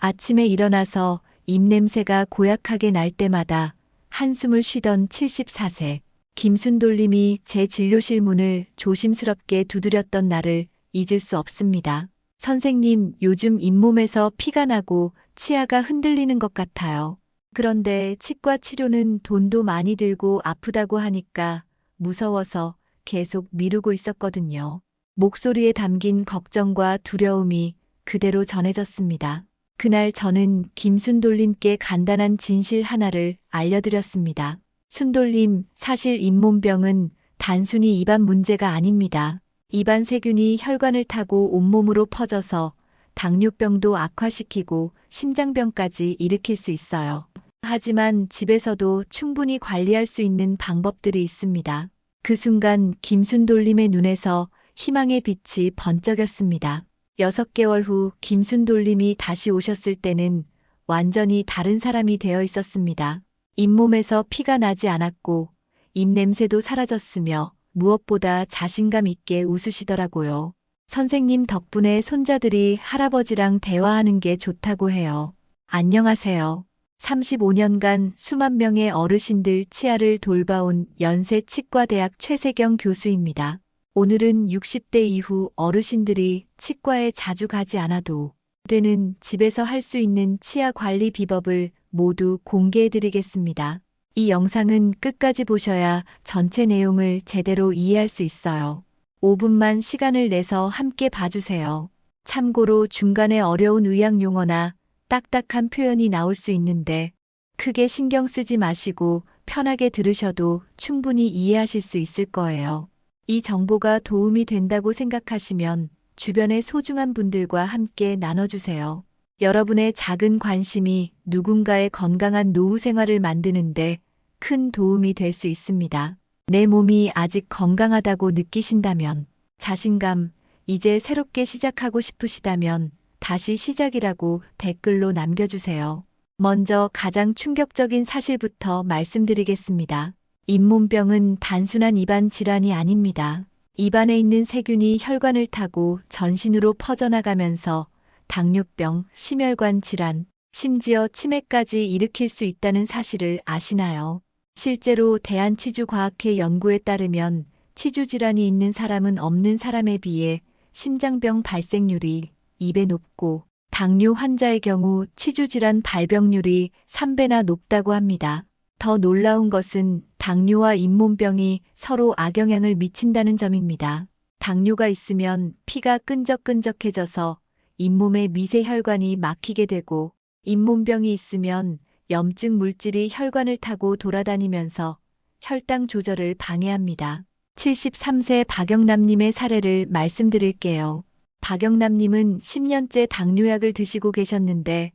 아침에 일어나서 입냄새가 고약하게 날 때마다 한숨을 쉬던 74세. 김순돌님이 제 진료실 문을 조심스럽게 두드렸던 날을 잊을 수 없습니다. 선생님, 요즘 잇몸에서 피가 나고 치아가 흔들리는 것 같아요. 그런데 치과 치료는 돈도 많이 들고 아프다고 하니까 무서워서 계속 미루고 있었거든요. 목소리에 담긴 걱정과 두려움이 그대로 전해졌습니다. 그날 저는 김순돌님께 간단한 진실 하나를 알려드렸습니다. 순돌님, 사실 잇몸병은 단순히 입안 문제가 아닙니다. 입안 세균이 혈관을 타고 온몸으로 퍼져서 당뇨병도 악화시키고 심장병까지 일으킬 수 있어요. 하지만 집에서도 충분히 관리할 수 있는 방법들이 있습니다. 그 순간 김순돌님의 눈에서 희망의 빛이 번쩍였습니다. 6개월 후 김순돌님이 다시 오셨을 때는 완전히 다른 사람이 되어 있었습니다. 잇몸에서 피가 나지 않았고 입냄새도 사라졌으며 무엇보다 자신감 있게 웃으시더라고요. 선생님 덕분에 손자들이 할아버지랑 대화하는 게 좋다고 해요. 안녕하세요. 35년간 수만 명의 어르신들 치아를 돌봐온 연세치과대학 최세경 교수입니다. 오늘은 60대 이후 어르신들이 치과에 자주 가지 않아도 되는 집에서 할 수 있는 치아 관리 비법을 모두 공개해드리겠습니다. 이 영상은 끝까지 보셔야 전체 내용을 제대로 이해할 수 있어요. 5분만 시간을 내서 함께 봐주세요. 참고로 중간에 어려운 의학 용어나 딱딱한 표현이 나올 수 있는데 크게 신경 쓰지 마시고 편하게 들으셔도 충분히 이해하실 수 있을 거예요. 이 정보가 도움이 된다고 생각하시면 주변의 소중한 분들과 함께 나눠주세요. 여러분의 작은 관심이 누군가의 건강한 노후 생활을 만드는데 큰 도움이 될 수 있습니다. 내 몸이 아직 건강하다고 느끼신다면, 자신감, 이제 새롭게 시작하고 싶으시다면 다시 시작이라고 댓글로 남겨주세요. 먼저 가장 충격적인 사실부터 말씀드리겠습니다. 잇몸병은 단순한 입안 질환이 아닙니다. 입안에 있는 세균이 혈관을 타고 전신으로 퍼져나가면서 당뇨병, 심혈관 질환, 심지어 치매까지 일으킬 수 있다는 사실을 아시나요? 실제로 대한치주과학회 연구에 따르면 치주 질환이 있는 사람은 없는 사람에 비해 심장병 발생률이 2배 높고 당뇨 환자의 경우 치주 질환 발병률이 3배나 높다고 합니다. 더 놀라운 것은 당뇨와 잇몸병이 서로 악영향을 미친다는 점입니다. 당뇨가 있으면 피가 끈적끈적해져서 잇몸의 미세혈관이 막히게 되고 잇몸병이 있으면 염증 물질이 혈관을 타고 돌아다니면서 혈당 조절을 방해합니다. 73세 박영남님의 사례를 말씀드릴게요. 박영남님은 10년째 당뇨약을 드시고 계셨는데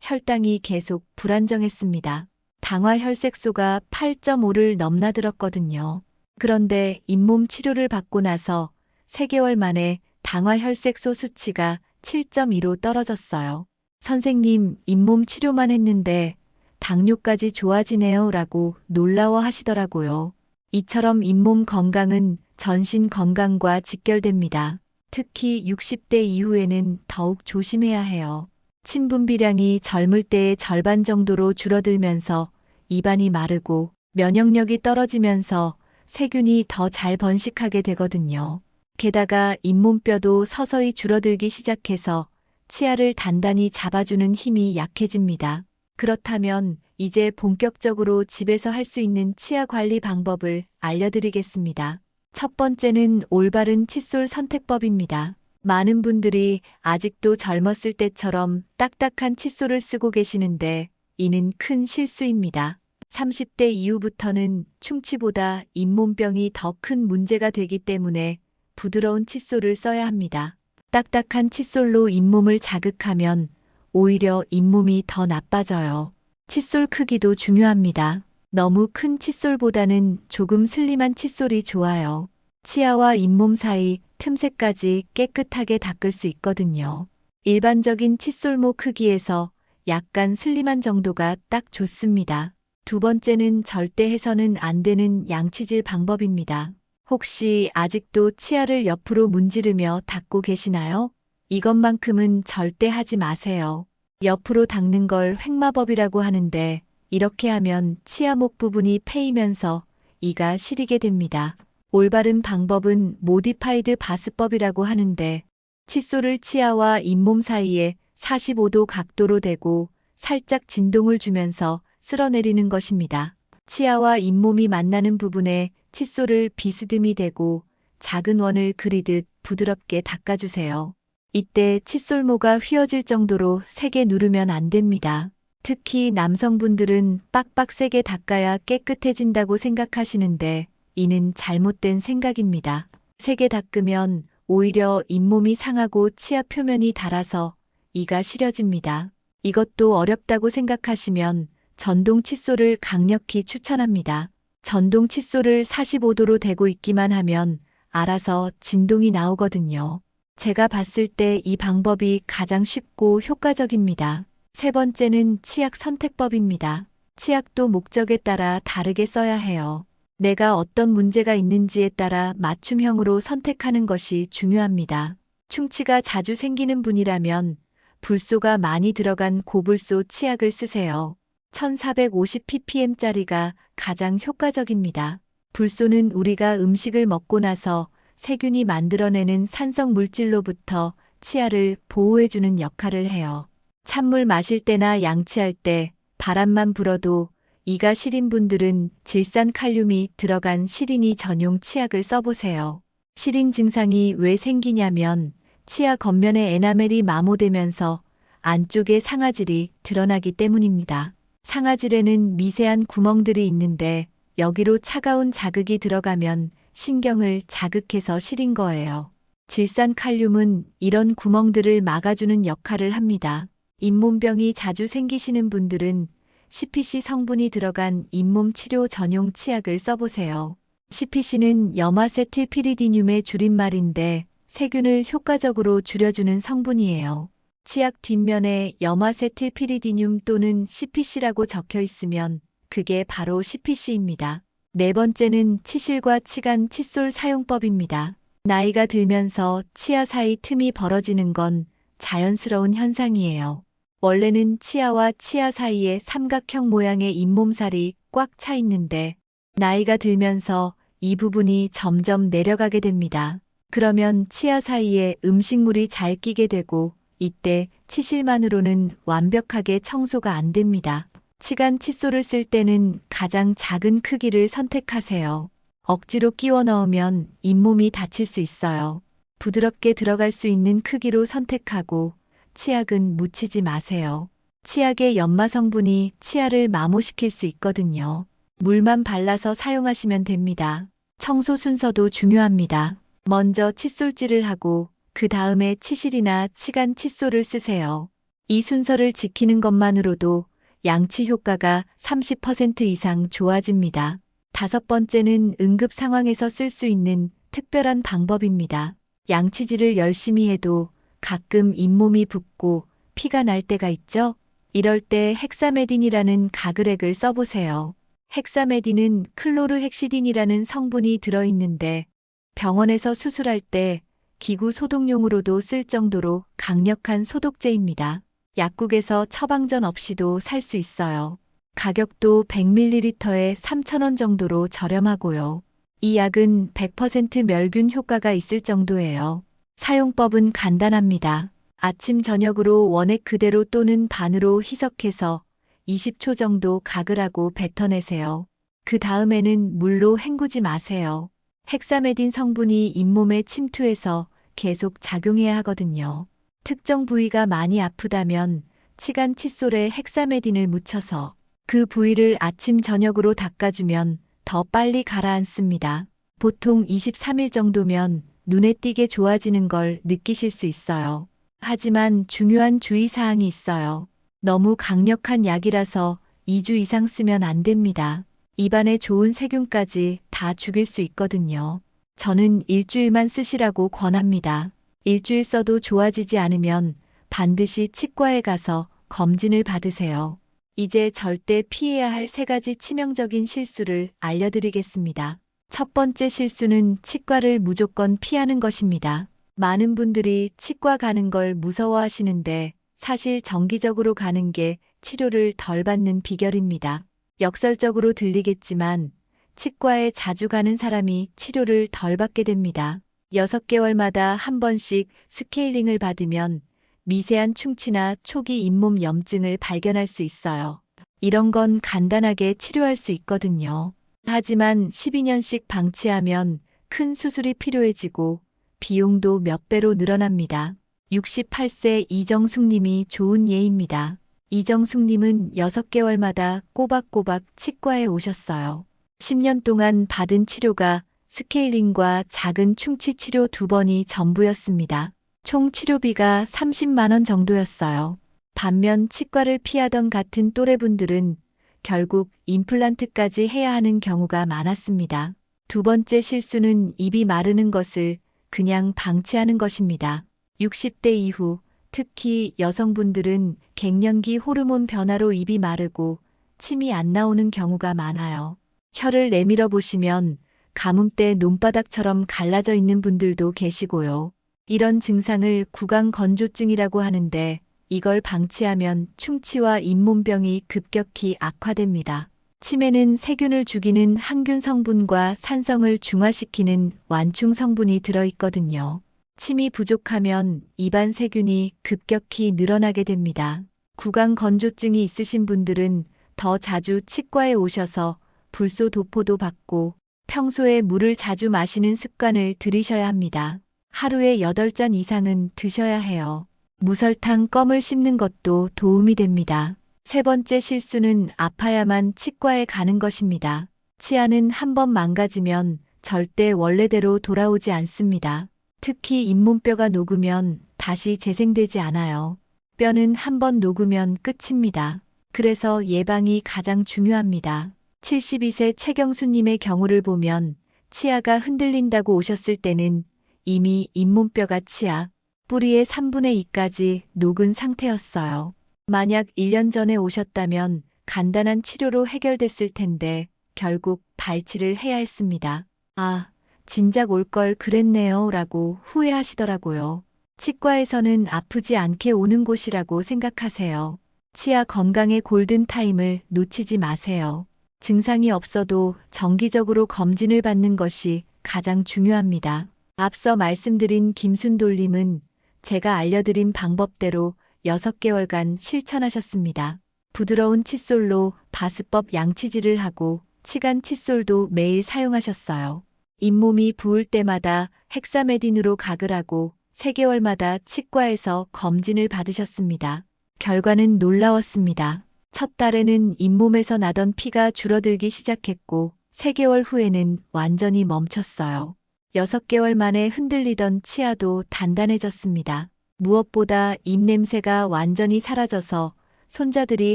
혈당이 계속 불안정했습니다. 당화혈색소가 8.5를 넘나들었거든요. 그런데 잇몸 치료를 받고 나서 3개월 만에 당화혈색소 수치가 7.2로 떨어졌어요. 선생님, 잇몸 치료만 했는데 당뇨까지 좋아지네요 라고 놀라워 하시더라고요. 이처럼 잇몸 건강은 전신 건강과 직결됩니다. 특히 60대 이후에는 더욱 조심해야 해요. 침 분비량이 젊을 때의 절반 정도로 줄어들면서 입안이 마르고 면역력이 떨어지면서 세균이 더 잘 번식하게 되거든요. 게다가 잇몸뼈도 서서히 줄어들기 시작해서 치아를 단단히 잡아주는 힘이 약해집니다. 그렇다면 이제 본격적으로 집에서 할 수 있는 치아 관리 방법을 알려드리겠습니다. 첫 번째는 올바른 칫솔 선택법입니다. 많은 분들이 아직도 젊었을 때처럼 딱딱한 칫솔을 쓰고 계시는데 이는 큰 실수입니다. 30대 이후부터는 충치보다 잇몸병이 더 큰 문제가 되기 때문에 부드러운 칫솔을 써야 합니다. 딱딱한 칫솔로 잇몸을 자극하면 오히려 잇몸이 더 나빠져요. 칫솔 크기도 중요합니다. 너무 큰 칫솔보다는 조금 슬림한 칫솔이 좋아요. 치아와 잇몸 사이 틈새까지 깨끗하게 닦을 수 있거든요. 일반적인 칫솔모 크기에서 약간 슬림한 정도가 딱 좋습니다. 두 번째는 절대 해서는 안 되는 양치질 방법입니다. 혹시 아직도 치아를 옆으로 문지르며 닦고 계시나요? 이것만큼은 절대 하지 마세요. 옆으로 닦는 걸 횡마법이라고 하는데 이렇게 하면 치아목 부분이 패이면서 이가 시리게 됩니다. 올바른 방법은 모디파이드 바스법이라고 하는데 칫솔을 치아와 잇몸 사이에 45도 각도로 대고 살짝 진동을 주면서 쓸어내리는 것입니다. 치아와 잇몸이 만나는 부분에 칫솔을 비스듬히 대고 작은 원을 그리듯 부드럽게 닦아주세요. 이때 칫솔모가 휘어질 정도로 세게 누르면 안 됩니다. 특히 남성분들은 빡빡 세게 닦아야 깨끗해진다고 생각하시는데 이는 잘못된 생각입니다. 세게 닦으면 오히려 잇몸이 상하고 치아 표면이 닳아서 이가 시려집니다. 이것도 어렵다고 생각하시면 전동 칫솔을 강력히 추천합니다. 전동 칫솔을 45도로 대고 있기만 하면 알아서 진동이 나오거든요. 제가 봤을 때 이 방법이 가장 쉽고 효과적입니다. 세 번째는 치약 선택법입니다. 치약도 목적에 따라 다르게 써야 해요. 내가 어떤 문제가 있는지에 따라 맞춤형으로 선택하는 것이 중요합니다. 충치가 자주 생기는 분이라면 불소가 많이 들어간 고불소 치약을 쓰세요. 1450ppm짜리가 가장 효과적입니다. 불소는 우리가 음식을 먹고 나서 세균이 만들어내는 산성 물질로부터 치아를 보호해주는 역할을 해요. 찬물 마실 때나 양치할 때 바람만 불어도 이가 시린 분들은 질산칼륨이 들어간 시린이 전용 치약을 써보세요. 시린 증상이 왜 생기냐면 치아 겉면에 에나멜이 마모되면서 안쪽에 상아질이 드러나기 때문입니다. 상아질에는 미세한 구멍들이 있는데 여기로 차가운 자극이 들어가면 신경을 자극해서 시린 거예요. 질산칼륨은 이런 구멍들을 막아주는 역할을 합니다. 잇몸병이 자주 생기시는 분들은 CPC 성분이 들어간 잇몸 치료 전용 치약을 써보세요. CPC는 염화세틸피리디듐의 줄임말인데 세균을 효과적으로 줄여주는 성분이에요. 치약 뒷면에 염화세틸피리디듐 또는 CPC라고 적혀 있으면 그게 바로 CPC입니다. 네 번째는 치실과 치간 칫솔 사용법입니다. 나이가 들면서 치아 사이 틈이 벌어지는 건 자연스러운 현상이에요. 원래는 치아와 치아 사이에 삼각형 모양의 잇몸살이 꽉 차 있는데 나이가 들면서 이 부분이 점점 내려가게 됩니다. 그러면 치아 사이에 음식물이 잘 끼게 되고 이때 치실만으로는 완벽하게 청소가 안 됩니다. 치간 칫솔을 쓸 때는 가장 작은 크기를 선택하세요. 억지로 끼워 넣으면 잇몸이 다칠 수 있어요. 부드럽게 들어갈 수 있는 크기로 선택하고 치약은 묻히지 마세요. 치약의 연마 성분이 치아를 마모시킬 수 있거든요. 물만 발라서 사용하시면 됩니다. 청소 순서도 중요합니다. 먼저 칫솔질을 하고 그 다음에 치실이나 치간 칫솔을 쓰세요. 이 순서를 지키는 것만으로도 양치 효과가 30% 이상 좋아집니다. 다섯 번째는 응급 상황에서 쓸 수 있는 특별한 방법입니다. 양치질을 열심히 해도 가끔 잇몸이 붓고 피가 날 때가 있죠? 이럴 때 헥사메딘이라는 가글액을 써보세요. 헥사메딘은 클로르헥시딘이라는 성분이 들어있는데 병원에서 수술할 때 기구 소독용으로도 쓸 정도로 강력한 소독제입니다. 약국에서 처방전 없이도 살 수 있어요. 가격도 100ml에 3,000원 정도로 저렴하고요. 이 약은 100% 멸균 효과가 있을 정도예요. 사용법은 간단합니다. 아침 저녁으로 원액 그대로 또는 반으로 희석해서 20초 정도 가글하고 뱉어내세요. 그 다음에는 물로 헹구지 마세요. 헥사메딘 성분이 잇몸에 침투해서 계속 작용해야 하거든요. 특정 부위가 많이 아프다면 치간 칫솔에 헥사메딘을 묻혀서 그 부위를 아침 저녁으로 닦아주면 더 빨리 가라앉습니다. 보통 23일 정도면 눈에 띄게 좋아지는 걸 느끼실 수 있어요. 하지만 중요한 주의사항이 있어요. 너무 강력한 약이라서 2주 이상 쓰면 안 됩니다. 입안에 좋은 세균까지 다 죽일 수 있거든요. 저는 일주일만 쓰시라고 권합니다. 일주일 써도 좋아지지 않으면 반드시 치과에 가서 검진을 받으세요. 이제 절대 피해야 할 3가지 치명적인 실수를 알려드리겠습니다. 첫 번째 실수는 치과를 무조건 피하는 것입니다. 많은 분들이 치과 가는 걸 무서워하시는데 사실 정기적으로 가는 게 치료를 덜 받는 비결입니다. 역설적으로 들리겠지만 치과에 자주 가는 사람이 치료를 덜 받게 됩니다. 6개월마다 한 번씩 스케일링을 받으면 미세한 충치나 초기 잇몸 염증을 발견할 수 있어요. 이런 건 간단하게 치료할 수 있거든요. 하지만 12년씩 방치하면 큰 수술이 필요해지고 비용도 몇 배로 늘어납니다. 68세 이정숙님이 좋은 예입니다. 이정숙님은 6개월마다 꼬박꼬박 치과에 오셨어요. 10년 동안 받은 치료가 스케일링과 작은 충치 치료 2번이 전부였습니다. 총 치료비가 30만 원 정도였어요. 반면 치과를 피하던 같은 또래분들은 결국 임플란트까지 해야 하는 경우가 많았습니다. 2번째 실수는 입이 마르는 것을 그냥 방치하는 것입니다. 60대 이후 특히 여성분들은 갱년기 호르몬 변화로 입이 마르고 침이 안 나오는 경우가 많아요. 혀를 내밀어 보시면 가뭄때 논바닥처럼 갈라져 있는 분들도 계시고요. 이런 증상을 구강건조증이라고 하는데 이걸 방치하면 충치와 잇몸병이 급격히 악화됩니다. 침에는 세균을 죽이는 항균 성분과 산성을 중화시키는 완충 성분이 들어있거든요. 침이 부족하면 입안 세균이 급격히 늘어나게 됩니다. 구강건조증이 있으신 분들은 더 자주 치과에 오셔서 불소 도포도 받고 평소에 물을 자주 마시는 습관을 들이셔야 합니다. 하루에 8잔 이상은 드셔야 해요. 무설탕 껌을 씹는 것도 도움이 됩니다. 3번째 실수는 아파야만 치과에 가는 것입니다. 치아는 한번 망가지면 절대 원래대로 돌아오지 않습니다. 특히 잇몸뼈가 녹으면 다시 재생되지 않아요. 뼈는 한번 녹으면 끝입니다. 그래서 예방이 가장 중요합니다. 72세 최경수님의 경우를 보면 치아가 흔들린다고 오셨을 때는 이미 잇몸뼈가 치아, 뿌리의 3분의 2까지 녹은 상태였어요. 만약 1년 전에 오셨다면 간단한 치료로 해결됐을 텐데 결국 발치를 해야 했습니다. 아, 진작 올 걸 그랬네요 라고 후회하시더라고요. 치과에서는 아프지 않게 오는 곳이라고 생각하세요. 치아 건강의 골든타임을 놓치지 마세요. 증상이 없어도 정기적으로 검진을 받는 것이 가장 중요합니다. 앞서 말씀드린 김순돌님은 제가 알려드린 방법대로 6개월간 실천하셨습니다. 부드러운 칫솔로 바스법 양치질을 하고 치간 칫솔도 매일 사용하셨어요. 잇몸이 부을 때마다 헥사메딘으로 각을 하고 3개월마다 치과에서 검진을 받으셨습니다. 결과는 놀라웠습니다. 첫 달에는 잇몸에서 나던 피가 줄어들기 시작했고 3개월 후에는 완전히 멈췄어요. 6개월 만에 흔들리던 치아도 단단해졌습니다. 무엇보다 입냄새가 완전히 사라져서 손자들이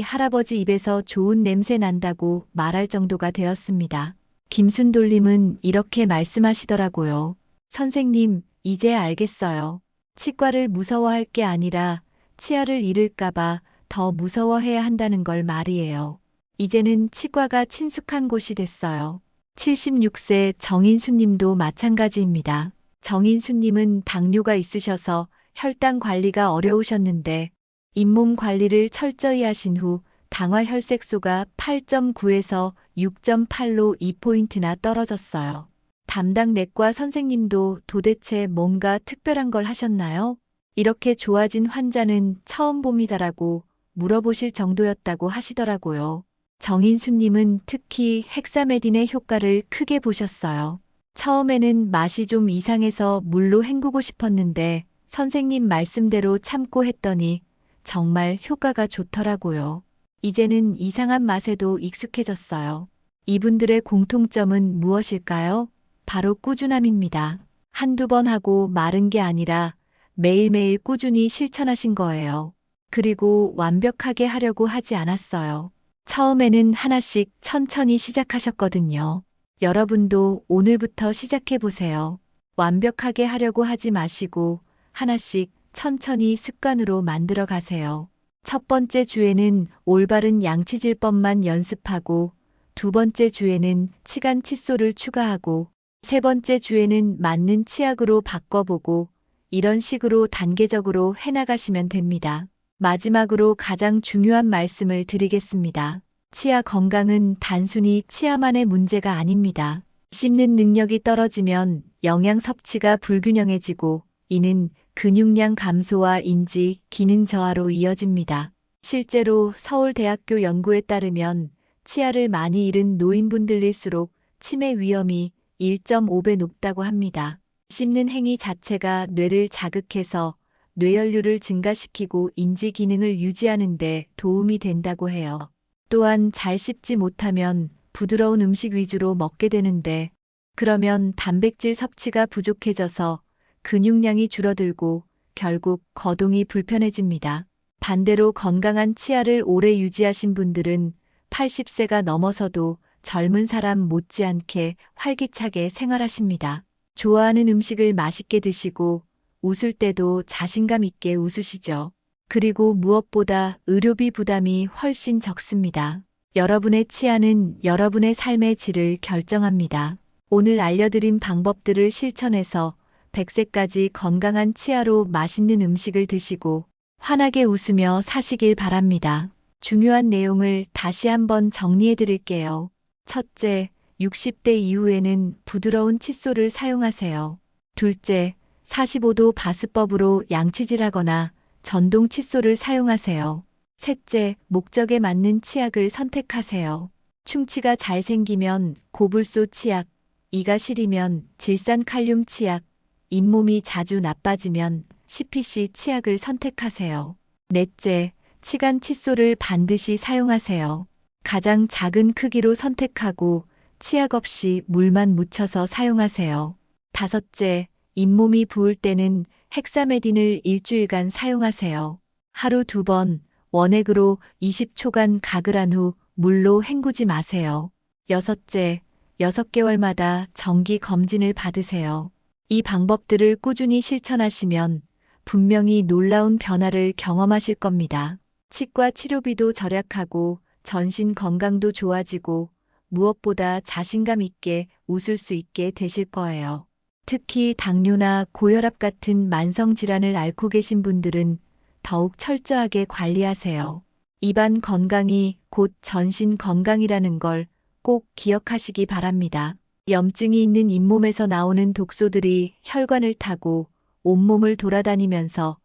할아버지 입에서 좋은 냄새 난다고 말할 정도가 되었습니다. 김순돌님은 이렇게 말씀하시더라고요. 선생님, 이제 알겠어요. 치과를 무서워할 게 아니라 치아를 잃을까봐 더 무서워해야 한다는 걸 말이에요. 이제는 치과가 친숙한 곳이 됐어요. 76세 정인수님도 마찬가지입니다. 정인수님은 당뇨가 있으셔서 혈당 관리가 어려우셨는데 잇몸 관리를 철저히 하신 후 당화혈색소가 8.9에서 6.8로 2포인트나 떨어졌어요. 담당 내과 선생님도 도대체 뭔가 특별한 걸 하셨나요? 이렇게 좋아진 환자는 처음 봅니다라고 물어보실 정도였다고 하시더라고요. 정인수님은 특히 헥사메딘의 효과를 크게 보셨어요. 처음에는 맛이 좀 이상해서 물로 헹구고 싶었는데 선생님 말씀대로 참고 했더니 정말 효과가 좋더라고요. 이제는 이상한 맛에도 익숙해졌어요. 이분들의 공통점은 무엇일까요? 바로 꾸준함입니다. 한두 번 하고 마른 게 아니라 매일매일 꾸준히 실천하신 거예요. 그리고 완벽하게 하려고 하지 않았어요. 처음에는 하나씩 천천히 시작하셨거든요. 여러분도 오늘부터 시작해보세요. 완벽하게 하려고 하지 마시고 하나씩 천천히 습관으로 만들어 가세요. 첫 번째 주에는 올바른 양치질법만 연습하고, 2번째 주에는 치간 칫솔을 추가하고, 3번째 주에는 맞는 치약으로 바꿔보고, 이런 식으로 단계적으로 해나가시면 됩니다. 마지막으로 가장 중요한 말씀을 드리겠습니다. 치아 건강은 단순히 치아만의 문제가 아닙니다. 씹는 능력이 떨어지면 영양 섭취가 불균형해지고 이는 근육량 감소와 인지, 기능 저하로 이어집니다. 실제로 서울대학교 연구에 따르면 치아를 많이 잃은 노인분들일수록 치매 위험이 1.5배 높다고 합니다. 씹는 행위 자체가 뇌를 자극해서 뇌연류를 증가시키고 인지 기능을 유지하는 데 도움이 된다고 해요. 또한 잘 씹지 못하면 부드러운 음식 위주로 먹게 되는데 그러면 단백질 섭취가 부족해져서 근육량이 줄어들고 결국 거동이 불편해집니다. 반대로 건강한 치아를 오래 유지하신 분들은 80세가 넘어서도 젊은 사람 못지않게 활기차게 생활하십니다. 좋아하는 음식을 맛있게 드시고 웃을 때도 자신감 있게 웃으시죠. 그리고 무엇보다 의료비 부담이 훨씬 적습니다. 여러분의 치아는 여러분의 삶의 질을 결정합니다. 오늘 알려드린 방법들을 실천해서 100세까지 건강한 치아로 맛있는 음식을 드시고 환하게 웃으며 사시길 바랍니다. 중요한 내용을 다시 한번 정리해 드릴게요. 첫째, 60대 이후에는 부드러운 칫솔을 사용하세요. 둘째, 45도 바스법으로 양치질하거나 전동 칫솔을 사용하세요. 셋째, 목적에 맞는 치약을 선택하세요. 충치가 잘 생기면 고불소 치약, 이가 시리면 질산칼륨 치약, 잇몸이 자주 나빠지면 CPC 치약을 선택하세요. 넷째, 치간 칫솔을 반드시 사용하세요. 가장 작은 크기로 선택하고 치약 없이 물만 묻혀서 사용하세요. 다섯째, 잇몸이 부을 때는 헥사메딘을 일주일간 사용하세요. 하루 2번, 원액으로 20초간 가글한 후 물로 헹구지 마세요. 여섯째, 6개월마다 정기 검진을 받으세요. 이 방법들을 꾸준히 실천하시면 분명히 놀라운 변화를 경험하실 겁니다. 치과 치료비도 절약하고 전신 건강도 좋아지고 무엇보다 자신감 있게 웃을 수 있게 되실 거예요. 특히 당뇨나 고혈압 같은 만성 질환을 앓고 계신 분들은 더욱 철저하게 관리하세요. 입안 건강이 곧 전신 건강이라는 걸 꼭 기억하시기 바랍니다. 염증이 있는 잇몸에서 나오는 독소들이 혈관을 타고 온몸을 돌아다니면서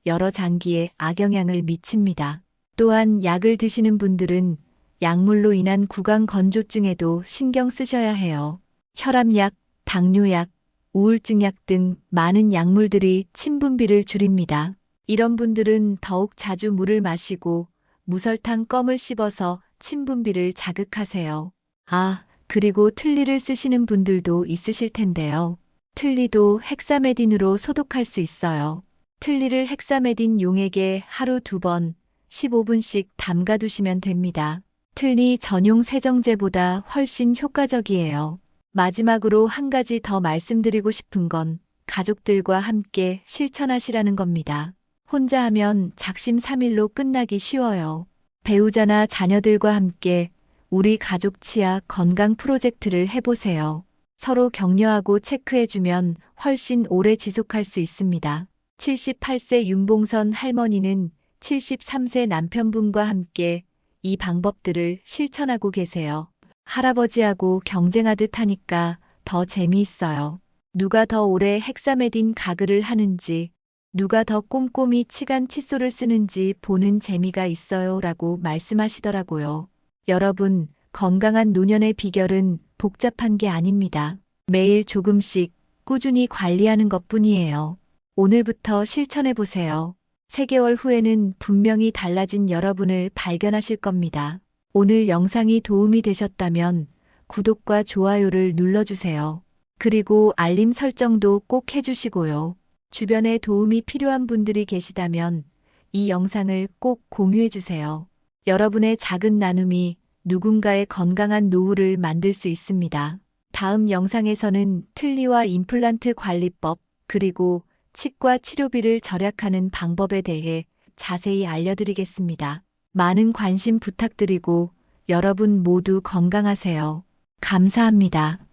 여러 장기에 악영향을 미칩니다. 또한 약을 드시는 분들은 약물로 인한 구강 건조증에도 신경 쓰셔야 해요. 혈압약, 당뇨약, 우울증약 등 많은 약물들이 침 분비를 줄입니다. 이런 분들은 더욱 자주 물을 마시고 무설탕 껌을 씹어서 침 분비를 자극하세요. 그리고 틀니를 쓰시는 분들도 있으실 텐데요. 틀니도 헥사메딘으로 소독할 수 있어요. 틀니를 헥사메딘 용액에 하루 2번, 15분씩 담가두시면 됩니다. 틀니 전용 세정제보다 훨씬 효과적이에요. 마지막으로 한 가지 더 말씀드리고 싶은 건 가족들과 함께 실천하시라는 겁니다. 혼자 하면 작심삼일로 끝나기 쉬워요. 배우자나 자녀들과 함께 우리 가족 치아 건강 프로젝트를 해보세요. 서로 격려하고 체크해주면 훨씬 오래 지속할 수 있습니다. 78세 윤봉선 할머니는 73세 남편분과 함께 이 방법들을 실천하고 계세요. 할아버지하고 경쟁하듯 하니까 더 재미있어요. 누가 더 오래 헥사메딘 가글을 하는지, 누가 더 꼼꼼히 치간 칫솔을 쓰는지 보는 재미가 있어요 라고 말씀하시더라고요. 여러분, 건강한 노년의 비결은 복잡한 게 아닙니다. 매일 조금씩 꾸준히 관리하는 것뿐이에요. 오늘부터 실천해보세요. 3개월 후에는 분명히 달라진 여러분을 발견하실 겁니다. 오늘 영상이 도움이 되셨다면 구독과 좋아요를 눌러주세요. 그리고 알림 설정도 꼭 해주시고요. 주변에 도움이 필요한 분들이 계시다면 이 영상을 꼭 공유해주세요. 여러분의 작은 나눔이 누군가의 건강한 노후를 만들 수 있습니다. 다음 영상에서는 틀니와 임플란트 관리법, 그리고 치과 치료비를 절약하는 방법에 대해 자세히 알려드리겠습니다. 많은 관심 부탁드리고 여러분 모두 건강하세요. 감사합니다.